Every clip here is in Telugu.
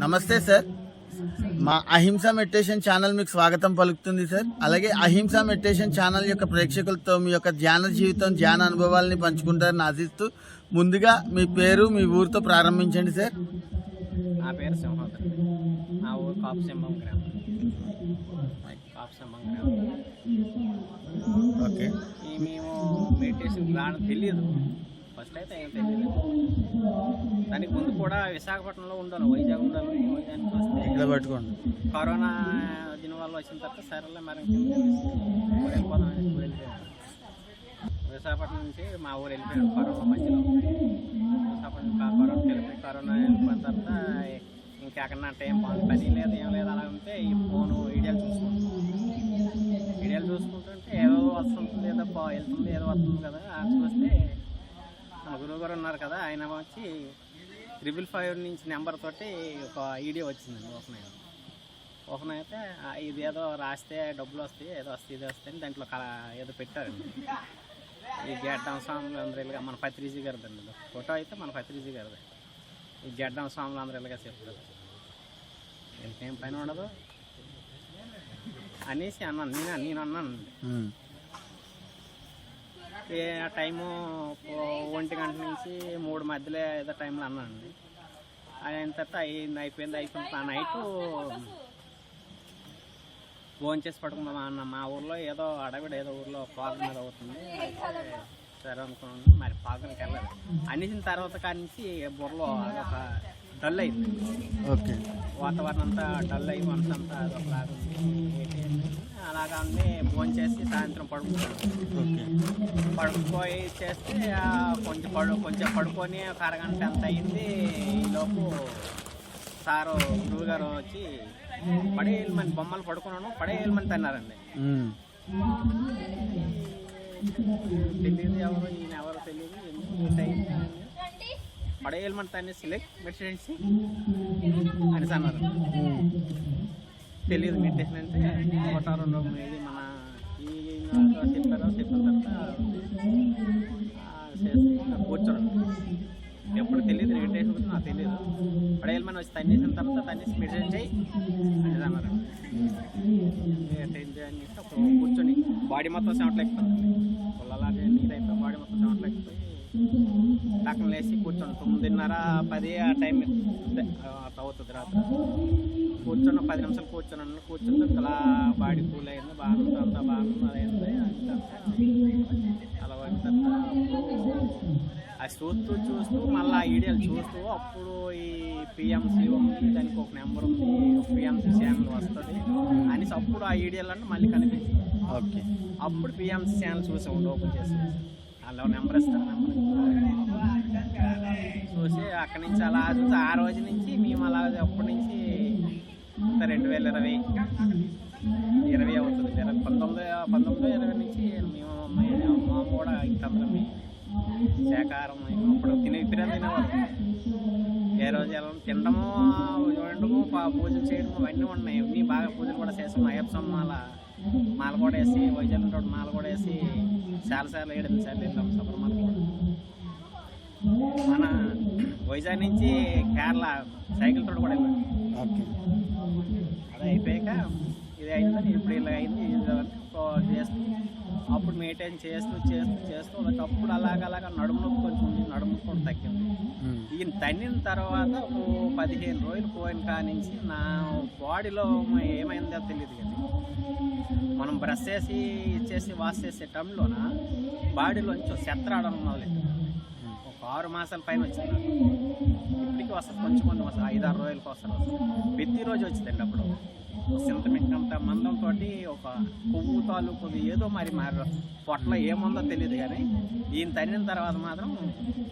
నమస్తే సార్, మా అహింస మెడిటేషన్ ఛానల్ మీకు స్వాగతం పలుకుతుంది సార్. అలాగే అహింస మెడిటేషన్ ఛానల్ యొక్క ప్రేక్షకులతో మీ యొక్క ధ్యాన జీవితం, ధ్యాన అనుభవాలని పంచుకుంటారని ఆశిస్తూ ముందుగా మీ పేరు, మీ ఊరితో ప్రారంభించండి సార్. నా పేరు సింహాద్రి. నా ఊరు కాపుసింహం గ్రామం. ఓకే. మేము మెడిటేషన్ రావడం తెలియదు. ఫస్ట్ అయితే ఏం తెలియదు. దానికి ముందు కూడా విశాఖపట్నంలో ఉండాలి, వైజాగ్ ఉండాలి. వైజాగ్కి వస్తే ఇక్కడ పట్టుకోండి. కరోనా దీనివల్ల వచ్చిన తర్వాత సరేలే మరి వెళ్ళిపోదాం అని వెళ్ళిపోయాను. విశాఖపట్నం నుంచి మా ఊరు వెళ్ళిపోయాను కరోనా మధ్యలో. విశాఖపట్నం కరోనాకి వెళ్ళిపోయి కరోనా వెళ్ళిపోయిన తర్వాత ఇంకా అక్కడ టైం పని లేదు, ఏం లేదు. అలా ఉంటే ఈ ఫోను వీడియోలు చూసుకుంటుంటే ఏదో వస్తుంటుంది, ఏదో వెళ్తుంది, ఏదో వస్తుంది కదా. చూస్తే మా గురువు గారు ఉన్నారు కదా, ఆయన వచ్చి 555 నుంచి నెంబర్ తోటి ఒక వీడియో వచ్చిందండి. ఓపెన్ అయితే ఇది ఏదో రాస్తే డబ్బులు వస్తాయి, ఏదో వస్తాయి, ఇది వస్తాయి అని దాంట్లో ఏదో పెట్టారండి. ఈ గెడ్డం స్వాములు అందరూ ఇలాగా, మన పత్రిజీ గారిది అండి ఫోటో అయితే, మన పత్రిజీ గారిది. ఈ గెడ్డం స్వాములు అందరూ ఇలాగా చెప్తారు, ఇంకేం పని ఉండదు అనేసి అన్నాను. నేను అన్నానండి. ఆ టైము 1 గంట నుంచి 3 మధ్యలో ఏదో టైంలో అన్నానండి. అయిన తర్వాత అయిపోయింది. ఆ నైటు ఫోన్ చేసి పడుకుందాం అన్న. మా ఊర్లో ఏదో అడవిడ ఏదో ఊర్లో ప్రోగ్రాం మీద అవుతుంది. అయితే సరే అనుకున్నాను, మరి ప్రోగ్రాంకి వెళ్ళలేదు. అనేసిన తర్వాత కానించి బుర్రలో అదొక డల్ అయింది. ఓకే. వాతావరణం అంతా డల్ అయ్యి మనసంతా అదొకలాగా అలాగా ఉంది. ఫోన్ చేసి సాయంత్రం పడుకుంటాను. పడుకుపోయి చేస్తే కొంచెం పడుకొని ఒక అరగంట ఎంత అయింది. ఈలోపు సారు గురువు గారు వచ్చి పడేయమని, బొమ్మలు పడుకున్నాను పడేయమని తన్నారండి. తెలియదు ఎవరు, ఈయన ఎవరో తెలియదు. పడేయమని తనేసి లైక్ మెడిటేషన్ అని అన్నారు. తెలియదు మెడిటేషన్ అంటే 1 2 ఇది మన ఈ చెప్పిన తర్వాత కూర్చోండి. ఎప్పుడు తెలియదు మెడిటేషన్ గురించి, నాకు తెలియదు. పడేయమని వచ్చి తన్నేసిన తర్వాత తన్నేసి మెడిటేషన్ చేయి అనేది అన్నారు. అప్పుడు కూర్చొని బాడీ మొత్తం చెమటలేకపోతుంది. అలాగే నీరైపోయి బాడీ మొత్తం చెమటలేకపోయి పక్కన లేచి కూర్చోండి. 9:30 10 ఆ టైం అవుతుంది రాత్రి. కూర్చొని 10 నిమిషాలు కూర్చుంటే అలా బాడీ కూల్ అయింది, బాగుంది, అంతా బాగుంది. అదైంది అలా అయిన తర్వాత అది చూస్తూ మళ్ళీ ఆ వీడియోలు చూస్తూ అప్పుడు ఈ పిఎంసి ఉంది, దానికి ఒక నెంబర్ ఉంది, పిఎంసి ఛానల్ వస్తుంది అనేసి అప్పుడు ఆ వీడియోలన్నీ మళ్ళీ కనిపించింది. ఓకే. అప్పుడు పిఎంసి ఛానల్ చూసి ఓపెన్ చేసి అలా నెంబర్ ఇస్తారు. నెంబర్ చూసి అక్కడి నుంచి అలా చూసి ఆ రోజు నుంచి మేము అలా అప్పటి నుంచి 2020 అవుతుంది. 1920 నుంచి మేము మా కూడా ఇంకందరం శాకాహారం అప్పుడు తినేవారు. ఏ రోజు ఎలా తినడము, చూడడము, పూజలు చేయడము అవన్నీ ఉన్నాయి. అన్నీ బాగా పూజలు కూడా చేసాము. అయ్యప్ప మాల కూడా వేసి, వైజాగ్ మాల కూడా వేసి చాలాసార్లు 7 సార్లు వెళ్ళాము శబరిమల కూడా. మన వైజాగ్ నుంచి కేరళ సైకిల్ తోటి కూడా వెళ్ళాము. అదే అయిపోయాక ఇది అయిందని ఇప్పుడు ఇలా అయింది చేస్తూ అప్పుడు మెయింటైన్ చేస్తూ ఒకప్పుడు అలాగ నడుము కొంచెం నడుము కూడా తగ్గింది. ఈయన తన్నిన తర్వాత 15 రోజులు పోయిన కానించి నా బాడీలో ఏమైందో తెలియదు. కానీ మనం బ్రష్ చేసి వాష్ చేసే టైంలోన బాడీలోంచి చెత్త రావడం మొదలైంది. ఒక 6 మాసాల పైన వచ్చింది. ఇప్పటికీ వస్తుంది, కొంచెం 5-6 రోజులకి వస్తారు. ప్రతిరోజు వచ్చిందండి. అప్పుడు సింతమింకంత మందంతో ఒక కొవ్వు తాలూకు ఏదో మరి పొట్టలో ఏముందో తెలియదు. కానీ ఈయన తన్నిన తర్వాత మాత్రం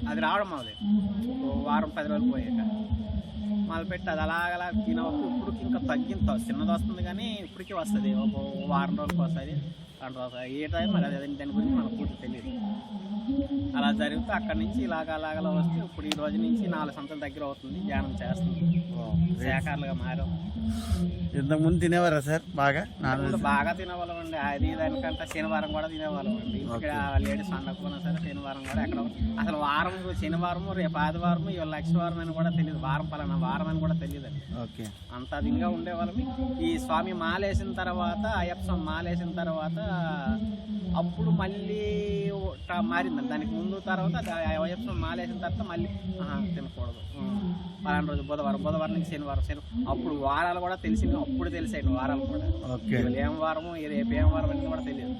అది రావడం మొదలైంది. 1-10 రోజులు పోయాక మొదలుపెట్టి అది అలాగలా తినవచ్చు. ఇప్పుడు ఇంకా తగ్గింది, చిన్నది వస్తుంది కానీ ఇప్పటికీ వస్తుంది. ఒక 1 వారం రోజులకి వస్తుంది. కంట్రోల్ ఏ టైం మరి అదే దాని గురించి మనకు పూర్తి తెలియదు. అలా జరుగుతూ అక్కడి నుంచి ఇలాగ వస్తే ఇప్పుడు ఈ రోజు నుంచి 4 సంవత్సరాల దగ్గర అవుతుంది ధ్యానం చేస్తుంది. శాఖాలుగా మారాం. ఇంతకుముందు తినేవారా సార్ బాగా నాన్ వెజ్? బాగా తినేవాళ్ళం అండి. అది దానికంటే శనివారం కూడా తినేవాళ్ళం అండి. ఇక్కడ లేడీస్ పండగకున్నా సరే శనివారం కూడా ఎక్కడ అసలు వారం శనివారము రేపు ఆదివారము ఇవాళ లక్షవారం అని కూడా తెలియదు. వారం పలానా వారం అని కూడా తెలియదు అండి. ఓకే, అంత అదిగా ఉండేవాళ్ళమి. ఈ స్వామి మాలేసిన తర్వాత అయ్యప్ప స్వామి మాలేసిన తర్వాత అప్పుడు మళ్ళీ మారిందండి. దానికి ముందు తర్వాత అయ్యప్ప స్వామి మాలేసిన తర్వాత మళ్ళీ తినకూడదు పలానా రోజు బుధవారం నుంచి శనివారం అప్పుడు వారాలు కూడా తెలిసింది. అప్పుడు తెలిసాయి వారాలు కూడా. ఏం వారము రేపు ఏం వారం అనేది కూడా తెలియదు.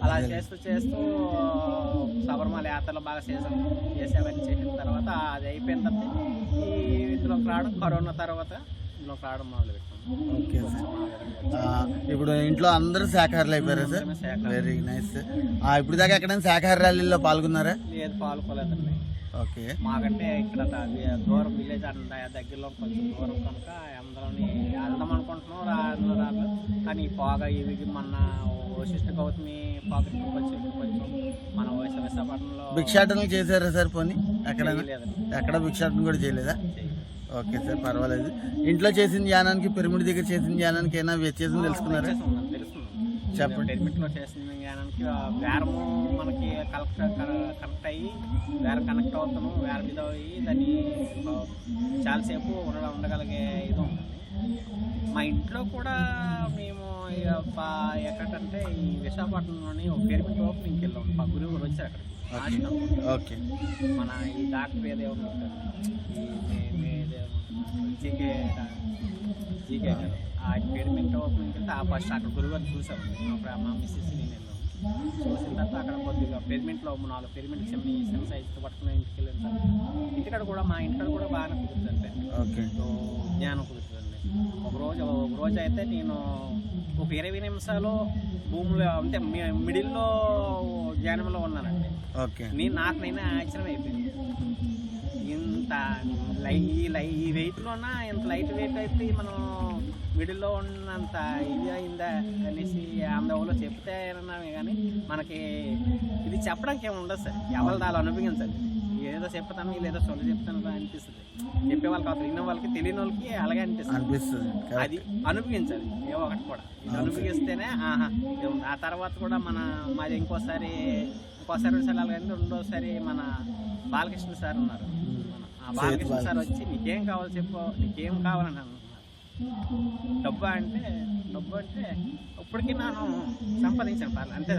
అలా చేస్తూ శబరిమల యాత్రలో బాగా చేసేవన్నీ చేసిన తర్వాత అది అయిపోయిన తర్వాత ఈ ఇందులోకి రావడం కరోనా తర్వాత ఇందులోకి రావడం మొదలుపెట్టాం. ఓకే సార్, ఇప్పుడు ఇంట్లో అందరూ శాఖాహారులు అయిపోయారా సార్? Very nice. ఇప్పుడు దాకా ఎక్కడైనా శాఖాహార ర్యాలీలో పాల్గొన్నారా? లేదు, పాల్గొలేదండి. ఓకే, మాకంటే ఇక్కడ దూరం విలేజ్ అంట దగ్గరలో కొంచెం దూరం కనుక అందరం వెళ్దాం అనుకుంటున్నాం. రాదు కానీ పోగా ఇవి మన వశిష్ఠ గౌతమి పాకెట్ కొంచెం మన విశాఖపట్నంలో భిక్షాటనలు చేశారా సార్? పోనీ లేదండి, ఎక్కడ భిక్షాటన కూడా చేయలేదా? ఓకే సార్, పర్వాలేదు. ఇంట్లో చేసిన ధ్యానానికి పిరమిడ్ దగ్గర చేసిన ధ్యానానికి ఏమైనా వ్యత్యాసం తెలుసుకున్నారా? చెప్పండి. పిరమిడ్లో చేసిన జ్ఞానానికి వేరము మనకి కనెక్ట్ అయ్యి వేరే కనెక్ట్ అవుతాము. వేరే మీద అయ్యి దాన్ని చాలాసేపు ఉండగలిగే ఇది ఉంటుంది. మా ఇంట్లో కూడా మేము ఎక్కడంటే ఈ విశాఖపట్నంలోని ఒక పిరమిడ్ ఓపెనింగ్కి వెళ్ళాం. గురువు గారు వచ్చారు అక్కడికి. ఓకే, మన ఈ డాక్టర్ ఏదేమో జీకే గారు ఆ పిరమిడ్ ఓపెనింగ్కి వెళ్తే ఆ ఫస్ట్ అక్కడ గురువుగారు చూసాము. మా మిస్సెస్ నేను చూసిన తర్వాత అక్కడ కొద్దిగా పిరమిడ్లో 4 పిరమిడ్ చిన్న సైజుతో పట్టుకుని ఇంటికి వెళ్ళిన తర్వాత ఇంటికాడ కూడా మా ఇంటికాడ కూడా బాగానే కుదురుతుంది. ఓకే, జ్ఞానం కుదురుతుందండి. ఒక రోజు అయితే నేను ఒక 20 నిమిషాలు భూమిలో అంటే మిడిల్లో ధ్యానంలో ఉన్నానండి. ఓకే, నేనే ఆశ్చర్యం అయిపోయింది. ఇంత ఈ వెయిట్లోన ఇంత లైట్ వెయిట్ అయితే మనం మిడిల్లో ఉన్నంత ఇది అయిందా అనేసి ఆంధ్రలో చెప్తే అన్నామే కానీ మనకి ఇది చెప్పడానికి ఏమి ఉండదు సార్. ఎవరు దాని అనుభవించాలి. ఏదో చెప్తాను వీళ్ళేదో సొల్లు చెప్తాను అనిపిస్తుంది. చెప్పే వాళ్ళకి అవసరం, విన్న వాళ్ళకి తెలియని వాళ్ళకి అలాగే అనిపిస్తుంది. అది అనుభవించాలి ఏ ఒకటి కూడా. ఇది అనుభవిస్తేనే ఆ తర్వాత కూడా మాది ఇంకోసారి వెళ్ళాలి. కానీ రెండోసారి మన బాలకృష్ణ సార్ ఉన్నారు. ఆ బాలకృష్ణ సార్ వచ్చి నీకేం కావాలి చెప్పు, నీకేం కావాలని అన్నారు. డబ్బు అంటే ఇప్పటికీ నేను సంపాదించాను పర్లేదు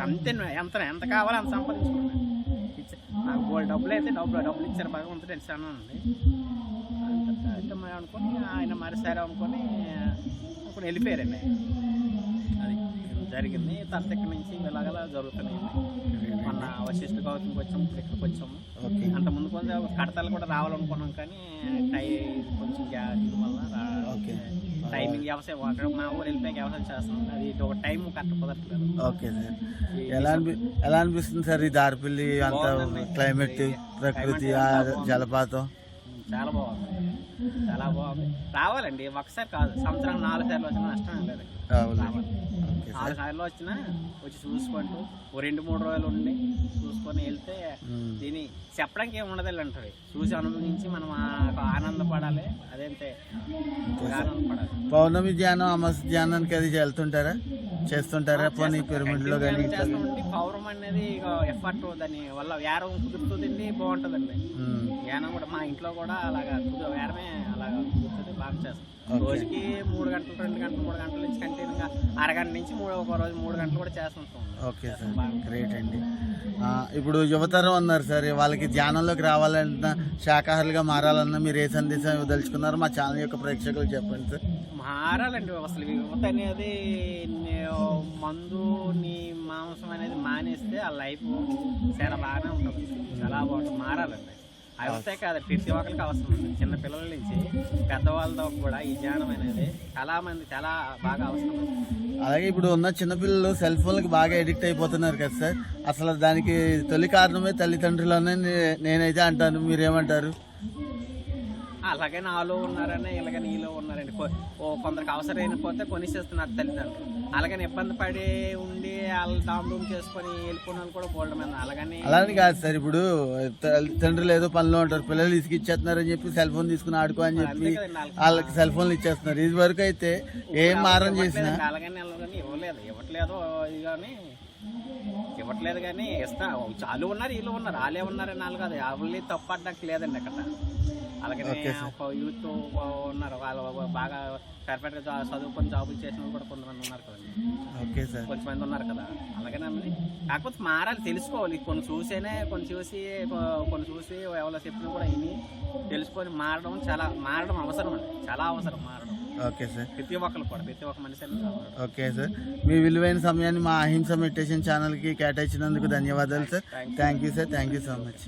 ఎంత కావాలో అంత సంపాదించుకున్నాను. నాకు డబ్బులు అయితే డబ్బులు ఇచ్చారు భగవంతుడు ఇచ్చాను అండి. అంటే అనుకొని ఆయన మరిసారి అనుకొని వెళ్ళిపోయారండి. అది జరిగింది. తర్వాత ఇక్కడి నుంచి ఇలాగలా జరుగుతున్నాయి. మొన్న వశిష్ఠ గౌతమికి వచ్చాము, ఇక్కడికి వచ్చాము. అంత ముందు కొంచెం కడతలు కూడా రావాలనుకున్నాం కానీ కొంచెం వల్ల టైమింగ్ వ్యవసాయం అక్కడ మా ఊరు వెళ్ళిపోయి వ్యవసాయం చేస్తున్నాం. అది ఒక టైం కరెక్ట్ కుదరట్లేదు. ఓకే సార్, ఎలా అనిపిస్తుంది సార్ ఈ దారిపల్లి అంత క్లైమేట్, ప్రకృతి, జలపాతం? చాలా బాగుంది. రావాలండి, ఒకసారి కాదు, సంవత్సరానికి 4 సార్లు వచ్చినా నష్టం లేదు. 4 సార్లు వచ్చినా వచ్చి చూసుకుంటూ 2-3 రోజులు ఉండి చూసుకొని వెళ్తే దీన్ని చెప్పడానికి ఏమి ఉండదు అంటారు. చూసి అనుభవించి మనం ఆనందపడాలి. అదేంటే ఆనందపడాలి. పౌర్ణమి ధ్యానం, అమావాస్య ధ్యానానికి అది వెళ్తుంటారా, చేస్తుంటారా? పోనీ పిరమిడ్లో కానీ పౌర్ణమి అనేది ఎఫర్ట్, దాని వల్ల వ్యారం కుదురుతుందండి, బాగుంటుందండి. ధ్యానం కూడా మా ఇంట్లో కూడా అలాగా వ్యారమే అలాగా కుదురుతుంది, బాగా చేస్తాం. రోజుకి 3 గంటలు 2 గంటలు 3 గంటల నుంచి కంటిన్యూగా అరగంట నుంచి ఒక రోజు 3 గంటలు కూడా చేస్తుంటాం. ఓకే సార్, గ్రేట్ అండి. ఇప్పుడు యువతరం అన్నారు సార్, వాళ్ళకి ధ్యానంలోకి రావాలన్నా, శాకాహారులుగా మారాలన్నా మీరు ఏ సందేశం ఇవ్వదలుచుకున్నారు? మా ఛానల్ యొక్క ప్రేక్షకులకు చెప్పండి సార్. మారాలండి. అసలు యువత అనేది మందు నీ మాంసం అనేది మానేస్తే ఆ లైఫ్ చాలా బాగానే ఉంటుంది, చాలా బాగుంటుంది. మారాలండి. అవసరం కాదు, ప్రతి ఒక్కరికి అవసరం ఉంది. చిన్న పిల్లల నుంచి పెద్దవాళ్ళతో కూడా ఈ ధ్యానం అనేది చాలా బాగా అవసరం. అలాగే ఇప్పుడు ఉన్న చిన్నపిల్లలు సెల్ ఫోన్కి బాగా ఎడిక్ట్ అయిపోతున్నారు కదా సార్, అసలు దానికి తొలి కారణమే తల్లిదండ్రులనే నేనైతే అంటాను. మీరేమంటారు? అలాగే నాలో ఉన్నారని ఇలాగని నీలో ఉన్నారండి. కొందరికి అవసరం అయిపోతే కొనిసేస్తున్నారు తల్లిదండ్రులు. అలాగని ఇబ్బంది పడి ఉండి వాళ్ళు డామ్ చేసుకొని వెళ్ళిపోయిన వాళ్ళు కూడా బోల్డ్ మంది. అలానే కాదు సార్, ఇప్పుడు తండ్రులు ఏదో పనిలో ఉంటారు, పిల్లలు ఇసుకిచ్చేస్తున్నారని చెప్పి సెల్ ఫోన్ తీసుకుని ఆడుకో అని చెప్పి వాళ్ళకి సెల్ ఫోన్లు ఇచ్చేస్తున్నారు. ఇది వరకు అయితే ఏం మారం చేసినా అలాగని ఇవ్వట్లేదు ఇది కానీ ఇవ్వట్లేదు కానీ ఇస్తా. చాలు ఉన్నారు వీళ్ళు ఉన్నారు, వాళ్ళే ఉన్నారని వాళ్ళు కాదు, వాళ్ళని తప్పడానికి లేదండి అక్కడ. అలాగే యూత్ ఉన్నారు, వాళ్ళు బాగా పర్ఫెక్ట్గా చదువుకొని జాబులు చేసిన కూడా కొంతమంది ఉన్నారు కదండి. ఓకే సార్, కొంతమంది ఉన్నారు కదా. అలాగనే కాకపోతే మారాలి, తెలుసుకోవాలి. కొన్ని చూసి ఎవరో చెప్పిన కూడా విని తెలుసుకొని మారడం అవసరం అండి, చాలా అవసరం మారడం. ఓకే సార్, ప్రతి ఒక్క మనిషి. ఓకే సార్, మీ విలువైన సమయాన్ని మా అహింస మెడిటేషన్ ఛానల్కి కేటాయించినందుకు ధన్యవాదాలు sir. Thank you sir, thank you so much.